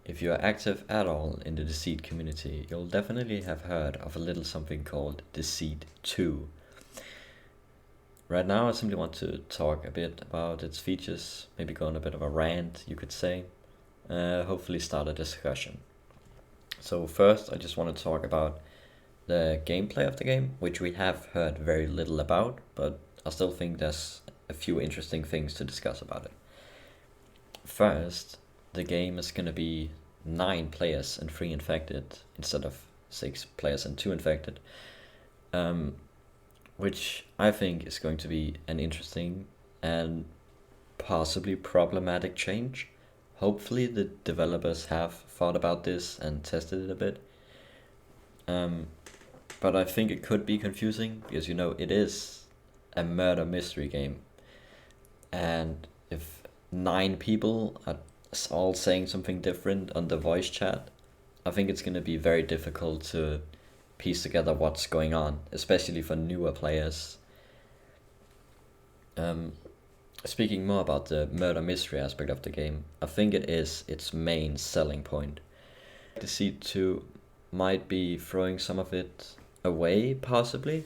If you are active at all in the Deceit community, you'll definitely have heard of a little something called Deceit 2. Right now I simply want to talk a bit about its features, maybe go on a bit of a rant, you could say, hopefully start a discussion. So first I just want to talk about the gameplay of the game, which we have heard very little about, but I still think there's a few interesting things to discuss about it. First, the game is going to be 9 players and 3 infected instead of 6 players and 2 infected, which I think is going to be an interesting and possibly problematic change. Hopefully the developers have thought about this and tested it a bit. But I think it could be confusing because, it is a murder mystery game. And if 9 people are all saying something different on the voice chat, I think it's going to be very difficult to piece together what's going on, especially for newer players. Speaking more about the murder mystery aspect of the game, I think it is its main selling point. Deceit 2 might be throwing some of it away, possibly,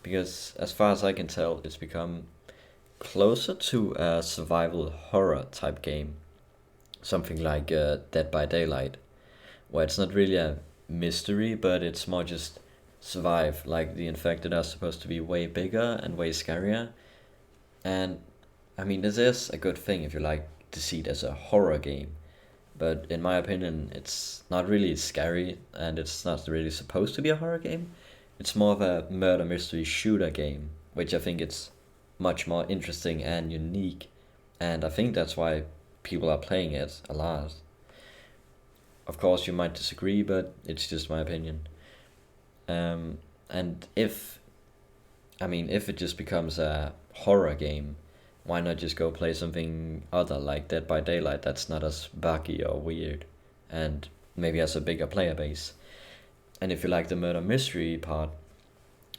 because as far as I can tell, it's become closer to a survival horror type game. Something like Dead by Daylight, where it's not really a mystery, but it's more just survive. Like the infected are supposed to be way bigger and way scarier. And I mean, this is a good thing if you like Deceit as a horror game. But in my opinion, it's not really scary and it's not really supposed to be a horror game. It's more of a murder mystery shooter game, which I think it's much more interesting and unique. And I think that's why people are playing it a lot. Of course, you might disagree, but it's just my opinion. And if it just becomes a horror game, why not just go play something other like Dead by Daylight that's not as buggy or weird and maybe has a bigger player base? And if you like the murder mystery part,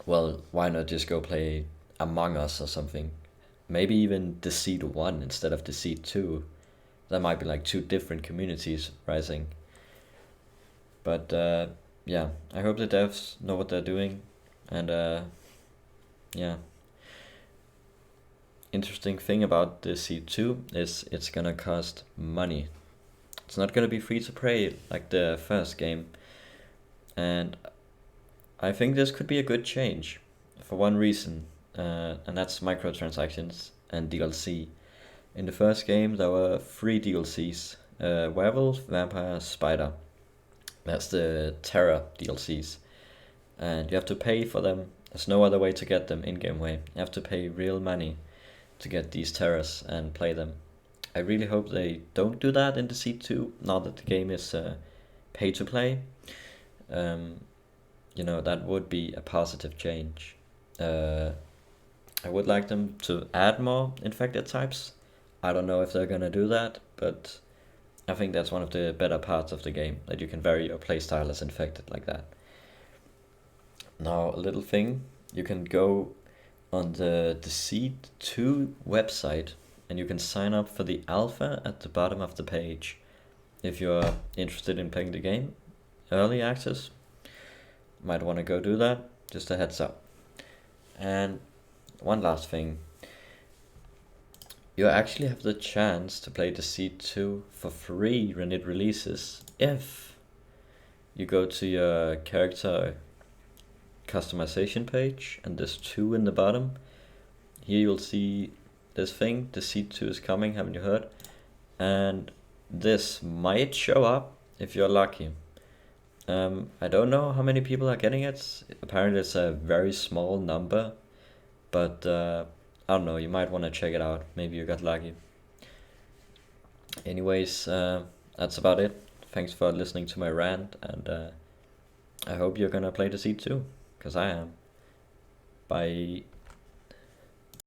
well, why not just go play Among Us or something? Maybe even Deceit 1 instead of Deceit 2. That might be like 2 different communities rising. But yeah, I hope the devs know what they're doing. And yeah. Interesting thing about Deceit 2 is it's gonna cost money. It's not gonna be free to play like the first game. And I think this could be a good change for one reason, and that's microtransactions and DLC. In the first game, there were 3 DLCs: werewolf, vampire, spider. That's the terror DLCs, and you have to pay for them. There's no other way to get them in-game way. You have to pay real money to get these terrors and play them. I really hope they don't do that in Deceit 2, now that the game is pay to play. That would be a positive change. I would like them to add more infected types. I don't know if they're gonna do that, but I think that's one of the better parts of the game, that you can vary your playstyle as infected like that. Now, a little thing, you can go on the Deceit 2 website and you can sign up for the alpha at the bottom of the page if you're interested in playing the game. Early access, might want to go do that, just a heads up. And one last thing, you actually have the chance to play Deceit 2 for free when it releases if you go to your character customization page and there's 2 in the bottom. Here you'll see this thing, Deceit 2 is coming, haven't you heard? And this might show up if you're lucky. I don't know how many people are getting it. Apparently it's a very small number, but I don't know, you might want to check it out. Maybe you got lucky. Anyways, that's about it. Thanks for listening to my rant, and I hope you're gonna play Deceit 2, because I am. Bye.